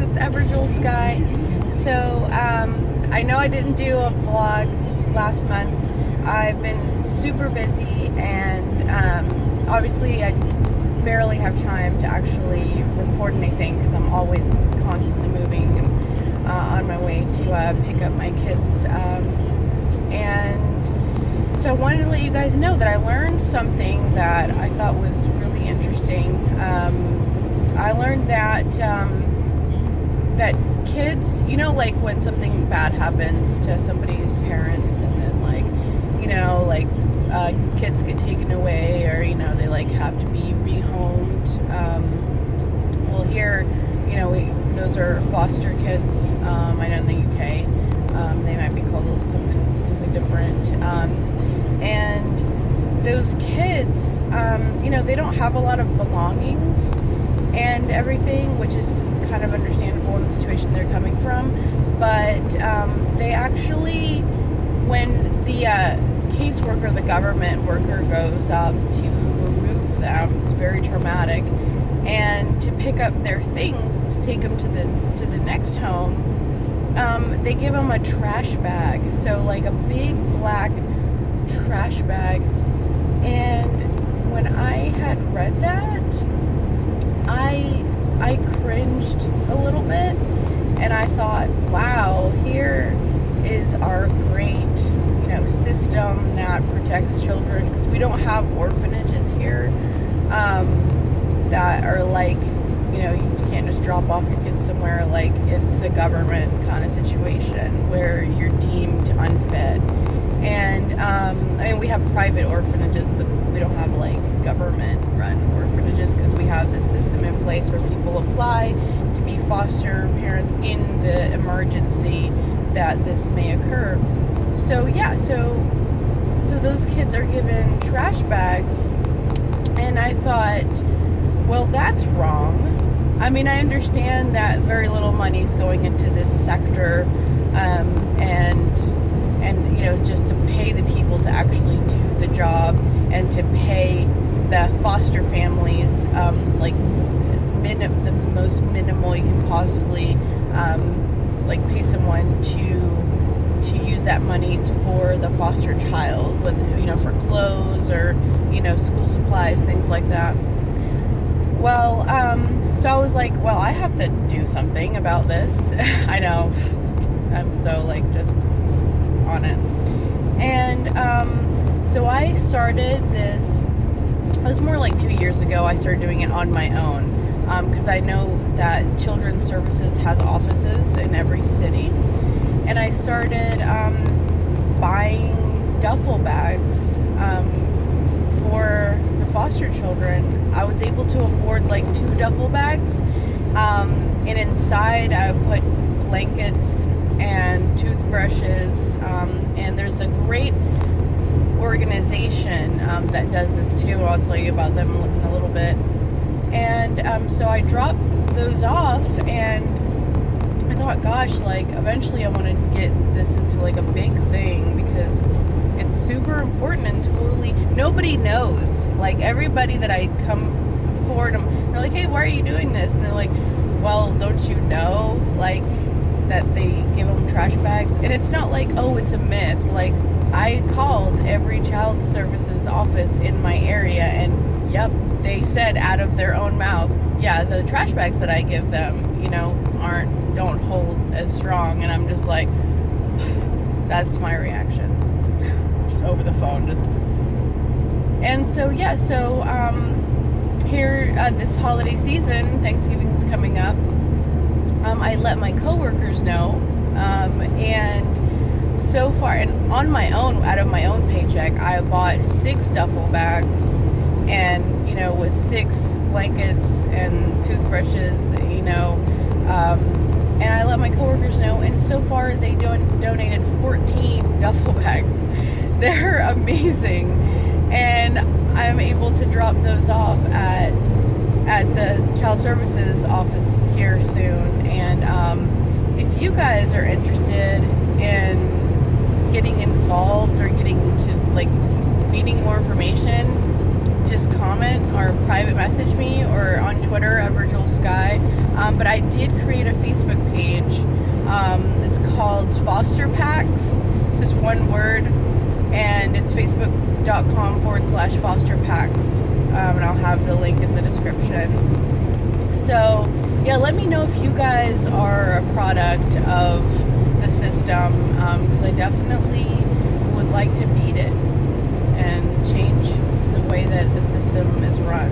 it's Everjewel Sky. So I know I didn't do a vlog last month. I've been super busy, and obviously I barely have time to actually record anything because I'm always constantly moving and on my way to pick up my kids. And so I wanted to let you guys know that I learned something that I thought was really interesting. I learned that that kids, you know, like when something bad happens to somebody's parents, and then kids get taken away, or they have to be rehomed. Well, here, those are foster kids. I know in the UK, they might be called something different. And those kids, they don't have a lot of belongings and everything, which is kind of understandable in the situation they're coming from. But they actually, when the caseworker, the government worker, goes up to remove them, it's very traumatic, and to pick up their things to take them to the next home, they give them a trash bag, so like a big black trash bag. And when I had read that, I cringed a little bit, and I thought, wow, here is our great system that protects children, because we don't have orphanages here that are you can't just drop off your kids somewhere. It's a government kind of situation where you're deemed unfit. And we have private orphanages, but we don't have government run orphanages, because we have this system in place where people apply to be foster parents in the emergency that this may occur. So so those kids are given trash bags, and I thought, well, that's wrong. I mean, I understand that very little money is going into this sector, and just to pay the people to actually do the job, and to pay the foster families the most minimal you can possibly pay someone to use that money for the foster child, with for clothes or school supplies, things like that. Well, so I was like, well, I have to do something about this. I know, I'm so just on it. And so I started this, it was more like 2 years ago. I started doing it on my own, because I know that Children's Services has offices in every city. And I started buying duffel bags for the foster children. I was able to afford 2 duffel bags, and inside I put blankets and toothbrushes, and there's a great organization that does this too. I'll tell you about them in a little bit. And so I dropped those off, and I thought, gosh, eventually I want to get this into a big thing, because it's super important, and totally nobody knows. Everybody that I come forward, they're like, hey, why are you doing this? And they're like, well, don't you know that they give them trash bags? And it's not oh, it's a myth. I called every child services office in my area, and yep, they said out of their own mouth, yeah, the trash bags that I give them, don't hold as strong. And I'm just like, that's my reaction, just over the phone. And so here this holiday season, Thanksgiving's coming up, I let my coworkers know, and so far, and on my own, out of my own paycheck, I bought 6 duffel bags, and with 6 blankets and toothbrushes, and I let my coworkers know, and so far they donated 14 duffel bags. They're amazing, and I'm able to drop those off at the Child Services office here soon. And if you guys are interested in getting involved, or getting to needing more information, just comment or private message me, or on Twitter, Everjewel Sky. But I did create a Facebook page. It's called Foster Packs. It's just one word, and it's facebook.com/foster packs. And I'll have the link in the description. So, yeah, let me know if you guys are a product of the system, because I definitely would like to beat it and change the way that the system is run.